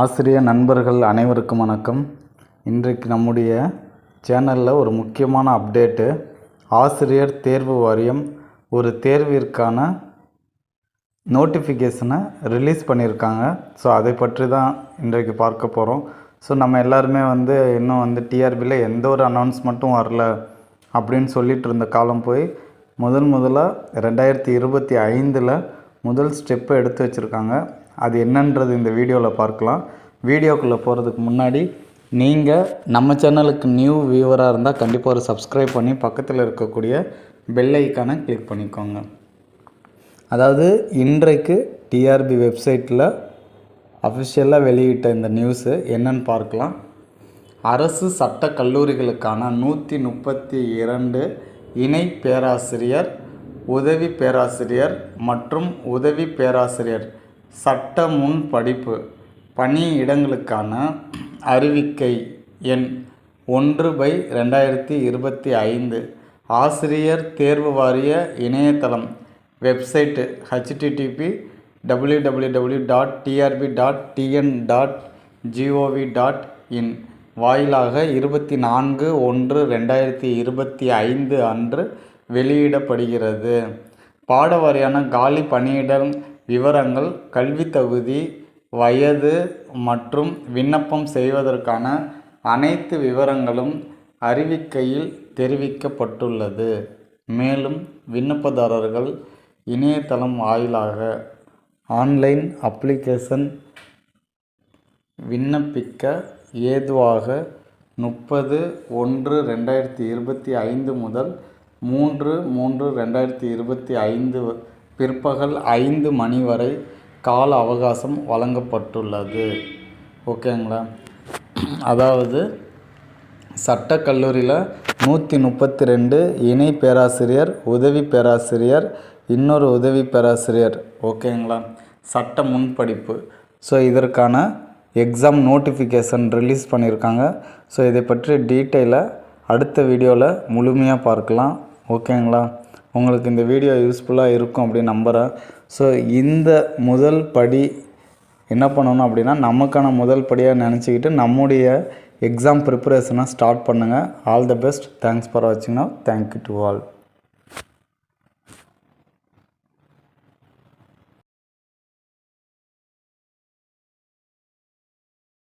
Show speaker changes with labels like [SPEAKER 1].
[SPEAKER 1] ஆசிரியர் நண்பர்கள் அனைவருக்கும் வணக்கம். இன்றைக்கு நம்முடைய சேனலில் ஒரு முக்கியமான அப்டேட்டு. ஆசிரியர் தேர்வு வாரியம் ஒரு தேர்விற்கான நோட்டிஃபிகேஷனை ரிலீஸ் பண்ணியிருக்காங்க. ஸோ அதை பற்றி தான் இன்றைக்கு பார்க்க போகிறோம். ஸோ நம்ம எல்லாருமே இன்னும் டிஆர்பியில் எந்த ஒரு அனௌன்ஸ்மெண்ட்டும் வரல அப்படின்னு சொல்லிட்டு இருந்த காலம் போய் முதலாக 2025 முதல் ஸ்டெப்பை எடுத்து வச்சுருக்காங்க. அது என்னன்றது இந்த வீடியோவில் பார்க்கலாம். வீடியோக்குள்ளே போகிறதுக்கு முன்னாடி நீங்கள் நம்ம சேனலுக்கு நியூ வியூவராக இருந்தால் கண்டிப்பாக ஒரு சப்ஸ்கிரைப் பண்ணி பக்கத்தில் இருக்கக்கூடிய பெல் ஐக்கானை கிளிக் பண்ணிக்கோங்க. அதாவது இன்றைக்கு டிஆர்பி வெப்சைட்டில் அஃபிஷியலாக வெளியிட்ட இந்த நியூஸு என்னன்னு பார்க்கலாம். அரசு சட்ட கல்லூரிகளுக்கான 132 இணை பேராசிரியர், உதவி பேராசிரியர் மற்றும் உதவி பேராசிரியர் சட்ட முன் படிப்பு பணியிடங்களுக்கான அறிவிக்கை எண் 1/2025 ஆசிரியர் தேர்வு வாரிய இணையதளம் வெப்சைட்டு http://www.trb.tn.gov.in வாயிலாக 24/1/2025 அன்று வெளியிடப்படுகிறது. பாடவாரியான காலி பணியிடம் விவரங்கள், கல்வி தகுதி, வயது மற்றும் விண்ணப்பம் செய்வதற்கான அனைத்து விவரங்களும் அறிவிக்கையில் தெரிவிக்கப்பட்டுள்ளது. மேலும் விண்ணப்பதாரர்கள் இணையதளம் வாயிலாக ஆன்லைன் அப்ளிகேஷன் விண்ணப்பிக்க ஏதுவாக 30/1/2025 முதல் 3/3/2025 பிற்பகல் 5 மணி வரை கால அவகாசம் வழங்கப்பட்டுள்ளது. ஓகேங்களா? அதாவது சட்ட கல்லூரியில் 132 இணை பேராசிரியர், உதவி பேராசிரியர், இன்னொரு உதவி பேராசிரியர். ஓகேங்களா? சட்ட முன்படிப்பு. ஸோ இதற்கான எக்ஸாம் நோட்டிஃபிகேஷன் ரிலீஸ் பண்ணியிருக்காங்க. ஸோ இதை பற்றி டீட்டெயிலாக அடுத்த வீடியோவில் முழுமையாக பார்க்கலாம். ஓகேங்களா? உங்களுக்கு இந்த வீடியோ யூஸ்ஃபுல்லாக இருக்கும் அப்படின்னு நம்புகிறேன். ஸோ இந்த முதல் படி என்ன பண்ணணும் அப்படின்னா, நமக்கான முதல் படியாக நினச்சிக்கிட்டு நம்முடைய எக்ஸாம் ப்ரிப்பரேஷனை ஸ்டார்ட் பண்ணுங்கள். All the best. Thanks for வாட்சிங். Now thank you to all.